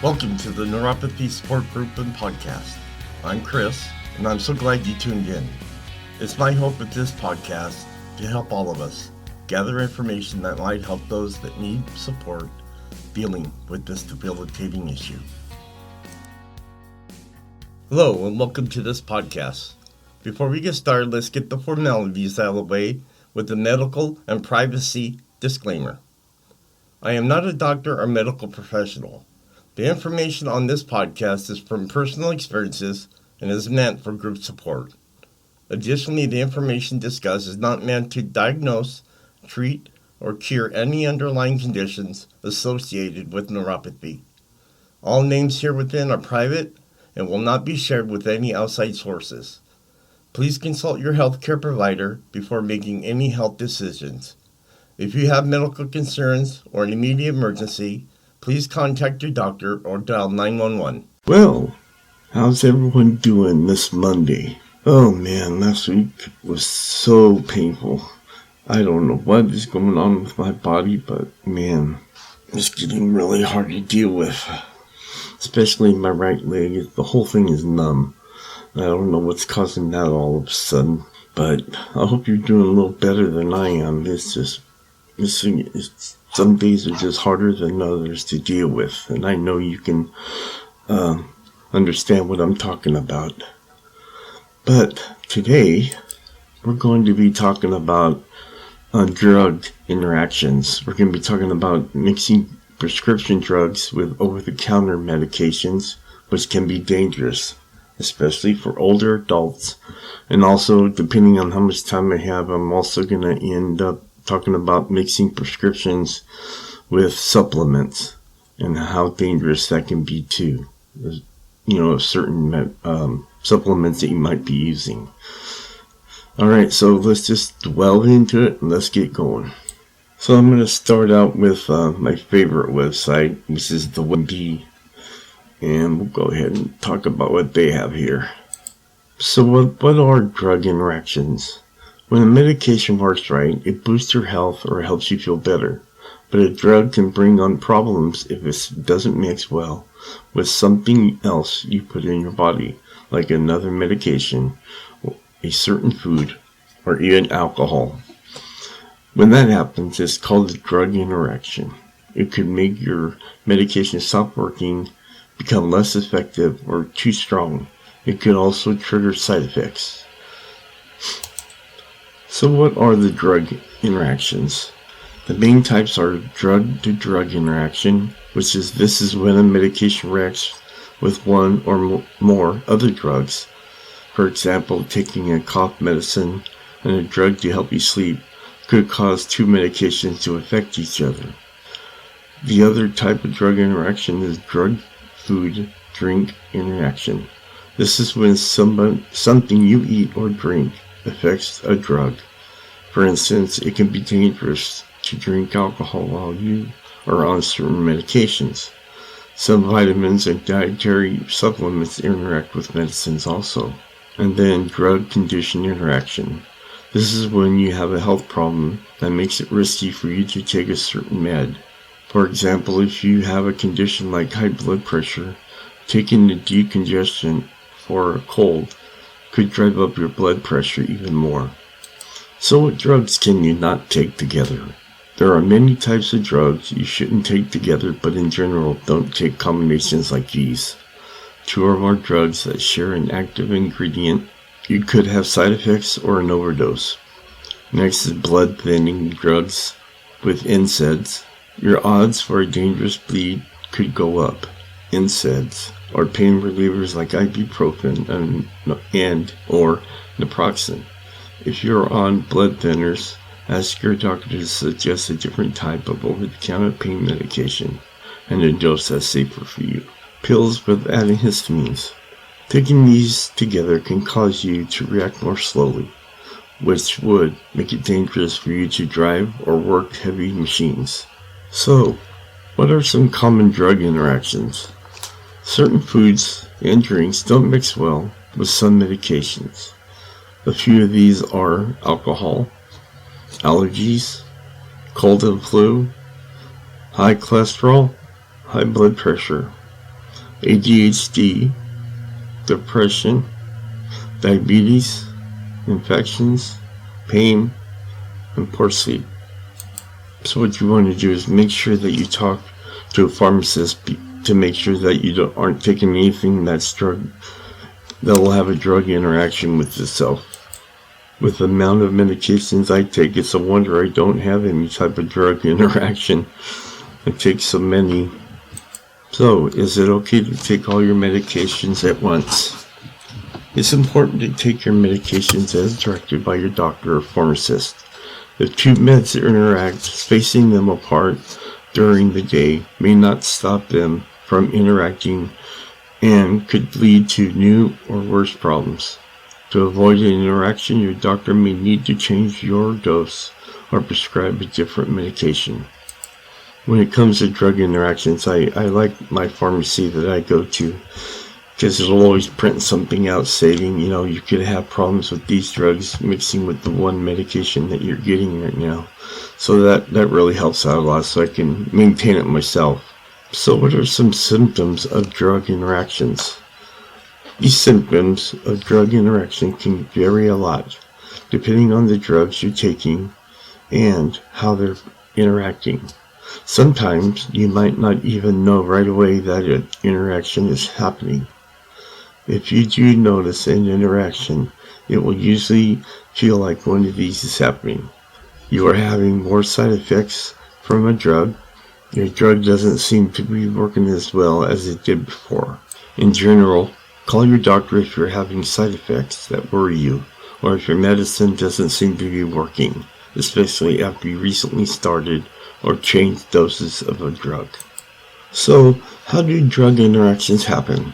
Welcome to the Neuropathy Support Group and Podcast. I'm Chris, and I'm so glad you tuned in. It's my hope with this podcast to help all of us gather information that might help those that need support dealing with this debilitating issue. Hello, and welcome to this podcast. Before we get started, let's get the formalities out of the way with the medical and privacy disclaimer. I am not a doctor or medical professional. The information on this podcast is from personal experiences and is meant for group support. Additionally, the information discussed is not meant to diagnose, treat, or cure any underlying conditions associated with neuropathy. All names here within are private and will not be shared with any outside sources. Please consult your healthcare provider before making any health decisions. If you have medical concerns or an immediate emergency, please contact your doctor or dial 911. Well, how's everyone doing this Monday? Oh man, last week was so painful. I don't know what is going on with my body, but man, it's getting really hard to deal with. Especially my right leg. The whole thing is numb. I don't know what's causing that all of a sudden, but I hope you're doing a little better than I am. Some days are just harder than others to deal with, and I know you can understand what I'm talking about. But today, we're going to be talking about drug interactions. We're going to be talking about mixing prescription drugs with over-the-counter medications, which can be dangerous, especially for older adults. And also, depending on how much time I have, I'm also going to end up talking about mixing prescriptions with supplements and how dangerous that can be too. Certain supplements that you might be using. Alright, so let's just delve into it and let's get going. So I'm going to start out with my favorite website, which is the WebMD, and we'll go ahead and talk about what they have here. So what are drug interactions? When a medication works right, it boosts your health or helps you feel better. But a drug can bring on problems if it doesn't mix well with something else you put in your body, like another medication, a certain food, or even alcohol. When that happens, it's called a drug interaction. It could make your medication stop working, become less effective, or too strong. It could also trigger side effects. So what are the drug interactions? The main types are drug-to-drug interaction, which is when a medication reacts with one or more other drugs. For example, taking a cough medicine and a drug to help you sleep could cause two medications to affect each other. The other type of drug interaction is drug-food-drink interaction. This is when something you eat or drink affects a drug. For instance, it can be dangerous to drink alcohol while you are on certain medications. Some vitamins and dietary supplements interact with medicines also. And then drug-condition interaction. This is when you have a health problem that makes it risky for you to take a certain med. For example, if you have a condition like high blood pressure, taking the decongestant for a cold could drive up your blood pressure even more. So what drugs can you not take together? There are many types of drugs you shouldn't take together, but in general, don't take combinations like these. Two or more drugs that share an active ingredient, you could have side effects or an overdose. Next is blood thinning drugs with NSAIDs. Your odds for a dangerous bleed could go up. NSAIDs or pain relievers like ibuprofen and or naproxen. If you're on blood thinners, ask your doctor to suggest a different type of over-the-counter pain medication and a dose that's safer for you. Pills with antihistamines. Taking these together can cause you to react more slowly, which would make it dangerous for you to drive or work heavy machines. So, what are some common drug interactions? Certain foods and drinks don't mix well with some medications. A few of these are alcohol, allergies, cold and flu, high cholesterol, high blood pressure, ADHD, depression, diabetes, infections, pain, and poor sleep. So what you want to do is make sure that you talk to a pharmacist to make sure that you aren't taking anything that will have a drug interaction with itself. With the amount of medications I take, it's a wonder I don't have any type of drug interaction. I take so many. So, is it okay to take all your medications at once? It's important to take your medications as directed by your doctor or pharmacist. If two meds interact, spacing them apart during the day may not stop them from interacting and could lead to new or worse problems. To avoid an interaction, your doctor may need to change your dose or prescribe a different medication. When it comes to drug interactions, I like my pharmacy that I go to because it'll always print something out stating, you could have problems with these drugs mixing with the one medication that you're getting right now. So that really helps out a lot so I can maintain it myself. So what are some symptoms of drug interactions? These symptoms of drug interaction can vary a lot depending on the drugs you're taking and how they're interacting. Sometimes you might not even know right away that an interaction is happening. If you do notice an interaction, it will usually feel like one of these is happening. You are having more side effects from a drug. Your drug doesn't seem to be working as well as it did before. In general, call your doctor if you're having side effects that worry you, or if your medicine doesn't seem to be working, especially after you recently started or changed doses of a drug. So, how do drug interactions happen?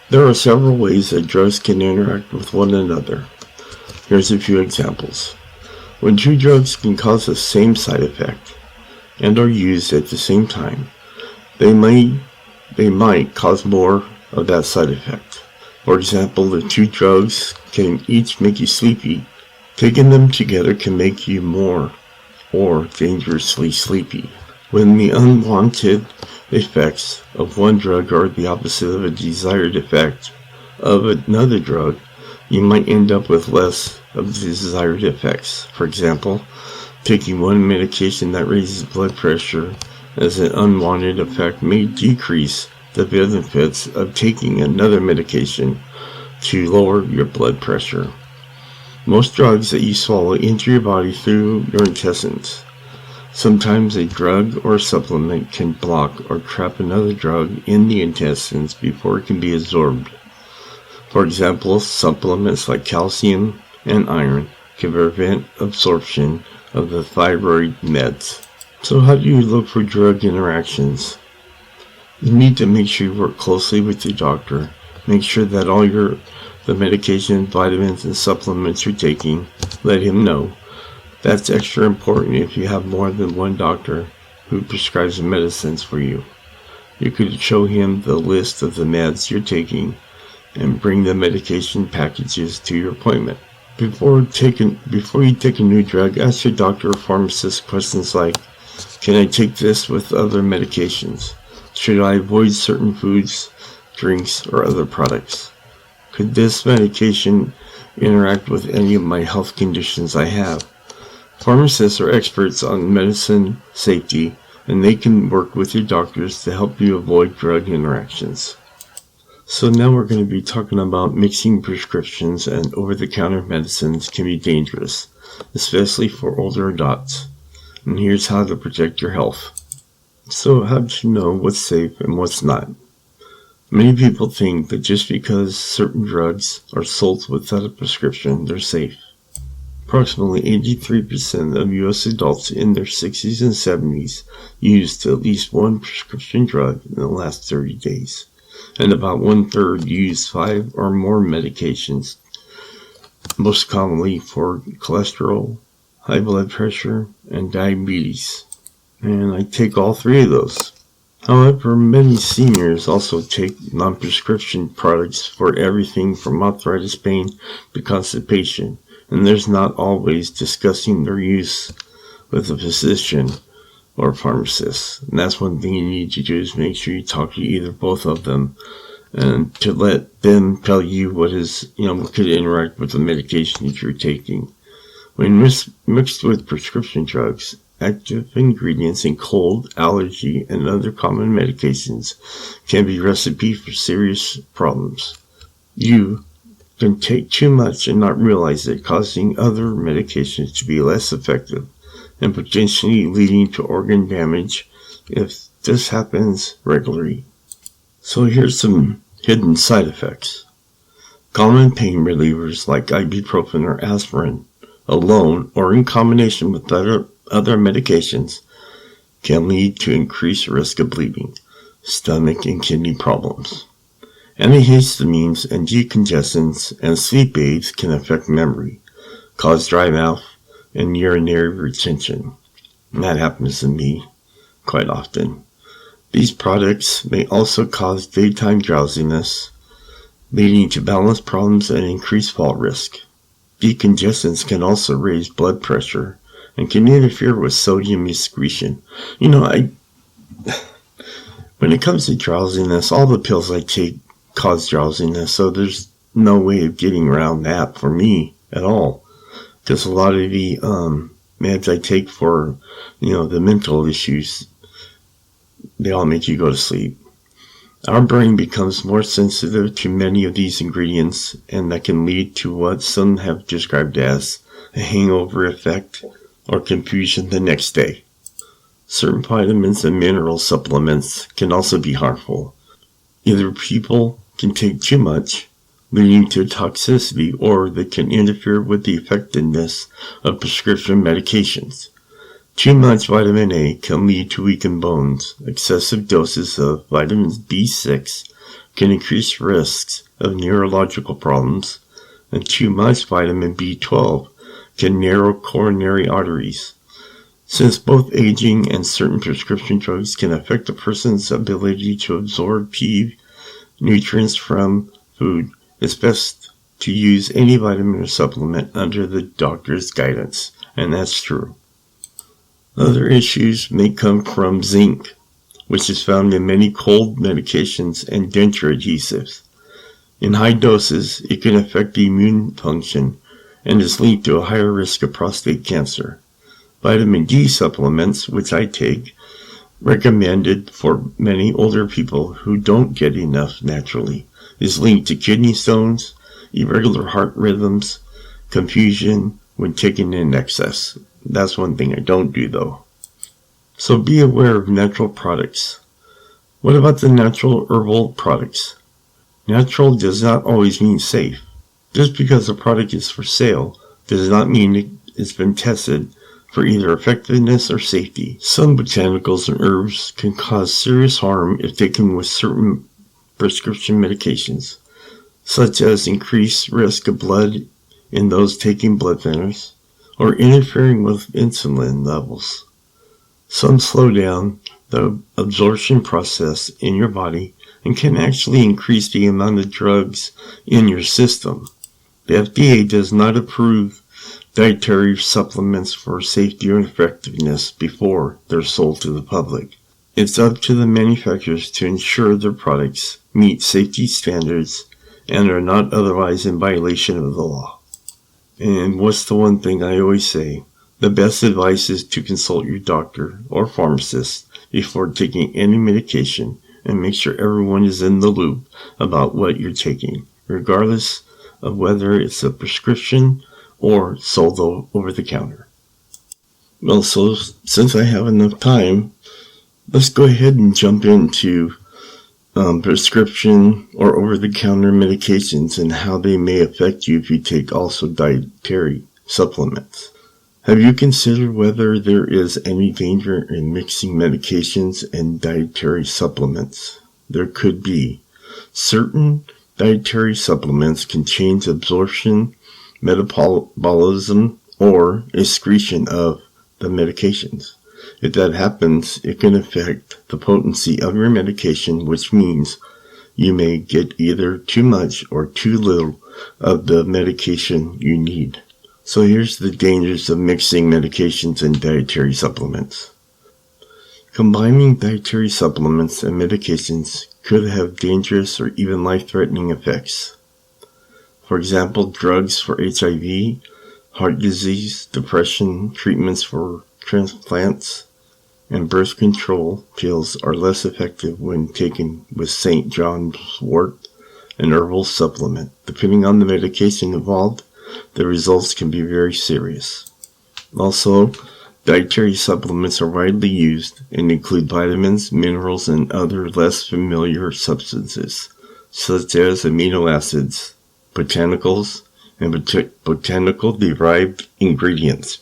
There are several ways that drugs can interact with one another. Here's a few examples. When two drugs can cause the same side effect and are used at the same time, they might cause more of that side effect. For example, the two drugs can each make you sleepy. Taking them together can make you more or dangerously sleepy. When the unwanted effects of one drug are the opposite of a desired effect of another drug, you might end up with less of the desired effects. For example, taking one medication that raises blood pressure as an unwanted effect may decrease the benefits of taking another medication to lower your blood pressure. Most drugs that you swallow enter your body through your intestines. Sometimes a drug or supplement can block or trap another drug in the intestines before it can be absorbed. For example, supplements like calcium and iron can prevent absorption of the thyroid meds. So how do you look for drug interactions? You need to make sure you work closely with your doctor. Make sure that all the medication, vitamins, and supplements you're taking, let him know. That's extra important if you have more than one doctor who prescribes medicines for you. You could show him the list of the meds you're taking and bring the medication packages to your appointment. Before you take a new drug, ask your doctor or pharmacist questions like, can I take this with other medications? Should I avoid certain foods, drinks, or other products? Could this medication interact with any of my health conditions I have? Pharmacists are experts on medicine safety, and they can work with your doctors to help you avoid drug interactions. So now we're going to be talking about mixing prescriptions and over-the-counter medicines can be dangerous, especially for older adults. And here's how to protect your health. So how do you know what's safe and what's not? Many people think that just because certain drugs are sold without a prescription, they're safe. Approximately 83% of U.S. adults in their 60s and 70s used at least one prescription drug in the last 30 days, and about 1/3 used 5 or more medications, most commonly for cholesterol, high blood pressure, and diabetes. And I take all 3 of those. However, many seniors also take non-prescription products for everything from arthritis pain to constipation, and there's not always discussing their use with a physician. or a pharmacist. And that's one thing you need to do, is make sure you talk to either both of them, and to let them tell you what could interact with the medication that you're taking. When mixed with prescription drugs, active ingredients in cold, allergy, and other common medications can be a recipe for serious problems. You can take too much and not realize it, causing other medications to be less effective and potentially leading to organ damage if this happens regularly. So here's some hidden side effects. Common pain relievers like ibuprofen or aspirin alone or in combination with other medications can lead to increased risk of bleeding, stomach and kidney problems. Antihistamines and decongestants and sleep aids can affect memory, cause dry mouth, and urinary retention. And that happens to me quite often. These products may also cause daytime drowsiness, leading to balance problems and increased fall risk. Decongestants can also raise blood pressure and can interfere with sodium excretion. When it comes to drowsiness, all the pills I take cause drowsiness, so there's no way of getting around that for me at all. Because a lot of the meds I take for, the mental issues, they all make you go to sleep. Our brain becomes more sensitive to many of these ingredients, and that can lead to what some have described as a hangover effect or confusion the next day. Certain vitamins and mineral supplements can also be harmful. Either people can take too much, leading to toxicity, or they can interfere with the effectiveness of prescription medications. Too much vitamin A can lead to weakened bones. Excessive doses of vitamin B6 can increase risks of neurological problems, and too much vitamin B12 can narrow coronary arteries. Since both aging and certain prescription drugs can affect a person's ability to absorb key nutrients from food, it's best to use any vitamin or supplement under the doctor's guidance, and that's true. Other issues may come from zinc, which is found in many cold medications and denture adhesives. In high doses, it can affect the immune function and is linked to a higher risk of prostate cancer. Vitamin D supplements, which I take, recommended for many older people who don't get enough naturally, is linked to kidney stones, irregular heart rhythms, confusion when taken in excess. That's one thing I don't do, though. So be aware of natural products. What about the natural herbal products? Natural does not always mean safe. Just because a product is for sale does not mean it's been tested for either effectiveness or safety. Some botanicals and herbs can cause serious harm if taken with certain prescription medications, such as increased risk of blood in those taking blood thinners, or interfering with insulin levels. Some slow down the absorption process in your body and can actually increase the amount of drugs in your system. The FDA does not approve dietary supplements for safety or effectiveness before they're sold to the public. It's up to the manufacturers to ensure their products meet safety standards and are not otherwise in violation of the law. And what's the one thing I always say? The best advice is to consult your doctor or pharmacist before taking any medication, and make sure everyone is in the loop about what you're taking, regardless of whether it's a prescription or sold over the counter. Well, so since I have enough time, let's go ahead and jump into prescription or over-the-counter medications and how they may affect you if you take also dietary supplements. Have you considered whether there is any danger in mixing medications and dietary supplements? There could be. Certain dietary supplements can change absorption, metabolism, or excretion of the medications. If that happens, it can affect the potency of your medication, which means you may get either too much or too little of the medication you need. So here's the dangers of mixing medications and dietary supplements. Combining dietary supplements and medications could have dangerous or even life-threatening effects. For example, drugs for HIV, heart disease, depression, treatments for transplants, and birth control pills are less effective when taken with St. John's wort, an herbal supplement. Depending on the medication involved, the results can be very serious. Also, dietary supplements are widely used and include vitamins, minerals, and other less familiar substances, such as amino acids, botanicals, and botanical-derived ingredients.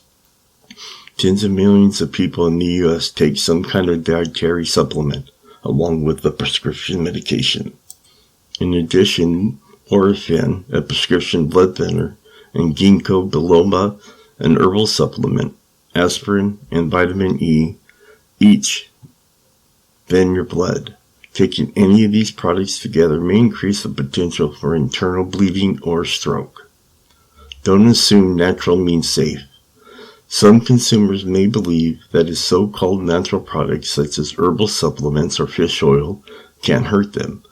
Tens of millions of people in the U.S. take some kind of dietary supplement, along with the prescription medication. In addition, Orofen, a prescription blood thinner, and ginkgo biloba, an herbal supplement, aspirin, and vitamin E, each thin your blood. Taking any of these products together may increase the potential for internal bleeding or stroke. Don't assume natural means safe. Some consumers may believe that his so-called natural products such as herbal supplements or fish oil can't hurt them.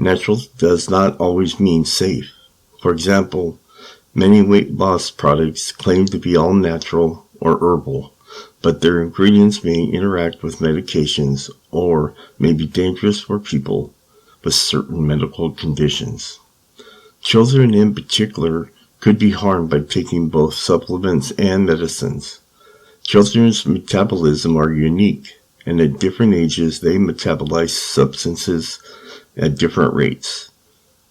Natural does not always mean safe. For example, many weight loss products claim to be all natural or herbal, but their ingredients may interact with medications or may be dangerous for people with certain medical conditions. Children in particular could be harmed by taking both supplements and medicines. Children's metabolism are unique, and at different ages they metabolize substances at different rates.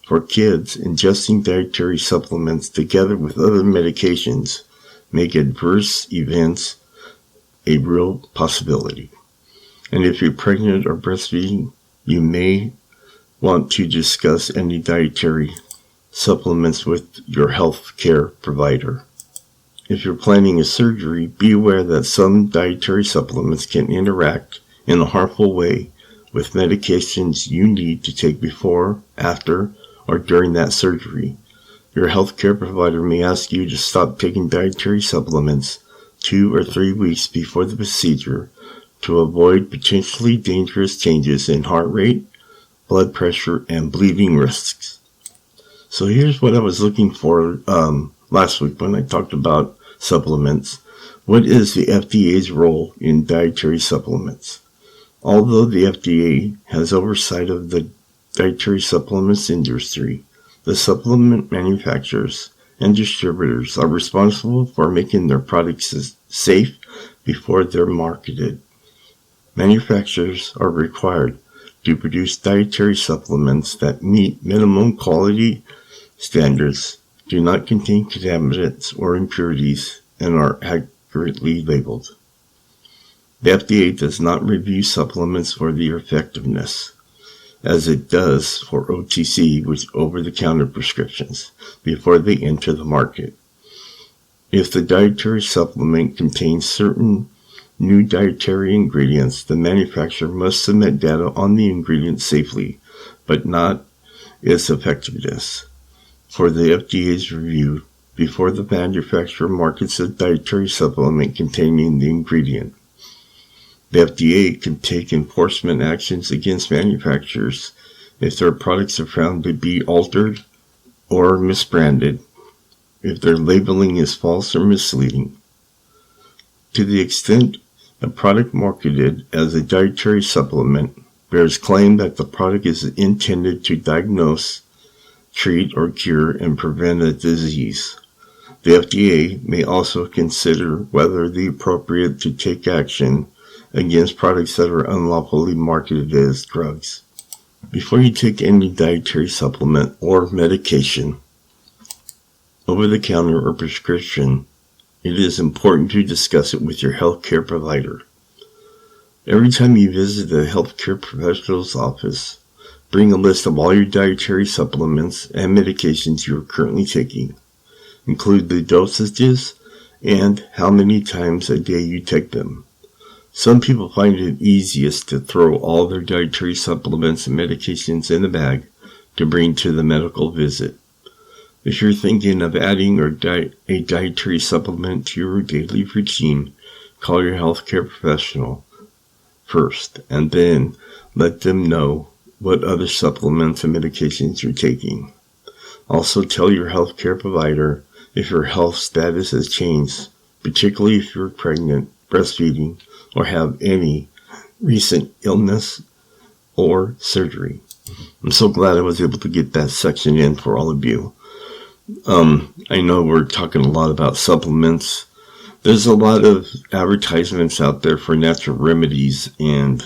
For kids, ingesting dietary supplements together with other medications make adverse events a real possibility. And if you're pregnant or breastfeeding, you may want to discuss any dietary supplements with your health care provider. If you're planning a surgery, be aware that some dietary supplements can interact in a harmful way with medications you need to take before, after, or during that surgery. Your healthcare provider may ask you to stop taking dietary supplements 2 or 3 weeks before the procedure to avoid potentially dangerous changes in heart rate, blood pressure, and bleeding risks. So here's what I was looking for last week when I talked about supplements. What is the FDA's role in dietary supplements? Although the FDA has oversight of the dietary supplements industry, the supplement manufacturers and distributors are responsible for making their products safe before they're marketed. Manufacturers are required to produce dietary supplements that meet minimum quality standards, do not contain contaminants or impurities, and are accurately labeled. The FDA does not review supplements for their effectiveness, as it does for OTC, which over-the-counter prescriptions, before they enter the market. If the dietary supplement contains certain new dietary ingredients, the manufacturer must submit data on the ingredient safely, but not its effectiveness, for the FDA's review before the manufacturer markets a dietary supplement containing the ingredient. The FDA can take enforcement actions against manufacturers if their products are found to be altered or misbranded, if their labeling is false or misleading. To the extent a product marketed as a dietary supplement bears claim that the product is intended to diagnose, treat, or cure and prevent a disease, the FDA may also consider whether it is appropriate to take action against products that are unlawfully marketed as drugs. Before you take any dietary supplement or medication, over-the-counter or prescription, it is important to discuss it with your healthcare provider. Every time you visit a healthcare professional's office, bring a list of all your dietary supplements and medications you are currently taking. Include the dosages and how many times a day you take them. Some people find it easiest to throw all their dietary supplements and medications in a bag to bring to the medical visit. If you're thinking of adding a dietary supplement to your daily routine, call your healthcare professional. first, and then let them know what other supplements and medications you're taking. Also tell your healthcare provider if your health status has changed, particularly if you're pregnant, breastfeeding, or have any recent illness or surgery. I'm so glad I was able to get that section in for all of you. I know we're talking a lot about supplements. There's a lot of advertisements out there for natural remedies, and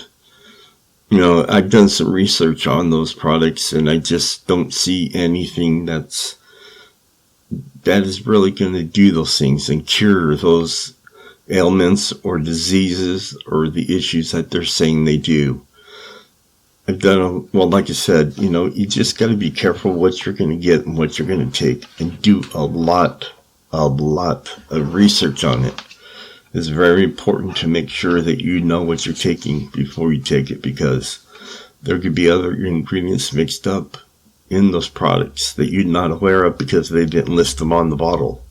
I've done some research on those products, and I just don't see anything that is really going to do those things and cure those ailments or diseases or the issues that they're saying they do. Like I said, you just got to be careful what you're going to get and what you're going to take, and do a lot of research on it. It's very important to make sure that you know what you're taking before you take it, because there could be other ingredients mixed up in those products that you're not aware of because they didn't list them on the bottle.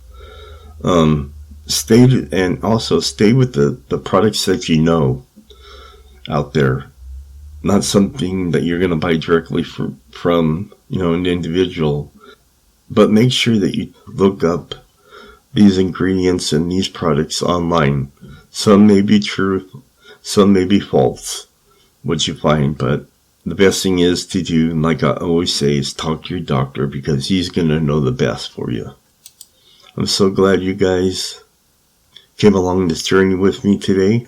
Stay with the products that you know out there. Not something that you're going to buy directly from an individual, but make sure that you look up these ingredients and these products online. Some may be true, some may be false, what you find, but the best thing is to do, like I always say, is talk to your doctor, because he's going to know the best for you. I'm so glad you guys came along this journey with me today.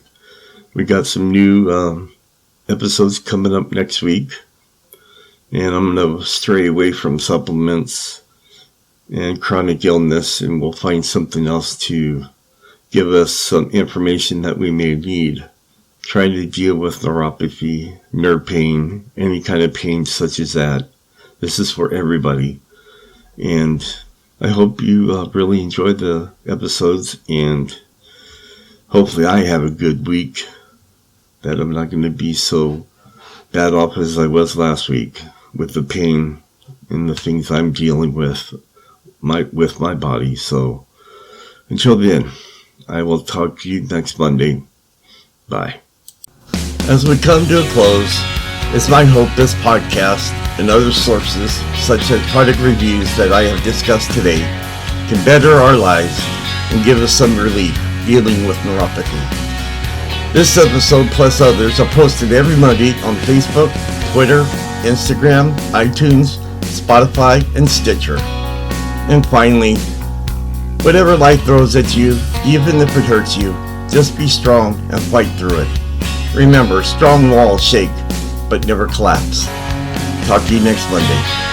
We got some new episodes coming up next week, and I'm going to stray away from supplements and chronic illness, and we'll find something else to give us some information that we may need. Trying to deal with neuropathy, nerve pain, any kind of pain such as that. This is for everybody, and I hope you really enjoyed the episodes, and hopefully I have a good week, that I'm not going to be so bad off as I was last week with the pain and the things I'm dealing with my body. So until then, I will talk to you next Monday. Bye. As we come to a close, it's my hope this podcast and other sources, such as product reviews that I have discussed today, can better our lives and give us some relief dealing with neuropathy. This episode, plus others, are posted every Monday on Facebook, Twitter, Instagram, iTunes, Spotify, and Stitcher. And finally, whatever life throws at you, even if it hurts you, just be strong and fight through it. Remember, strong walls shake, but never collapse. Talk to you next Monday.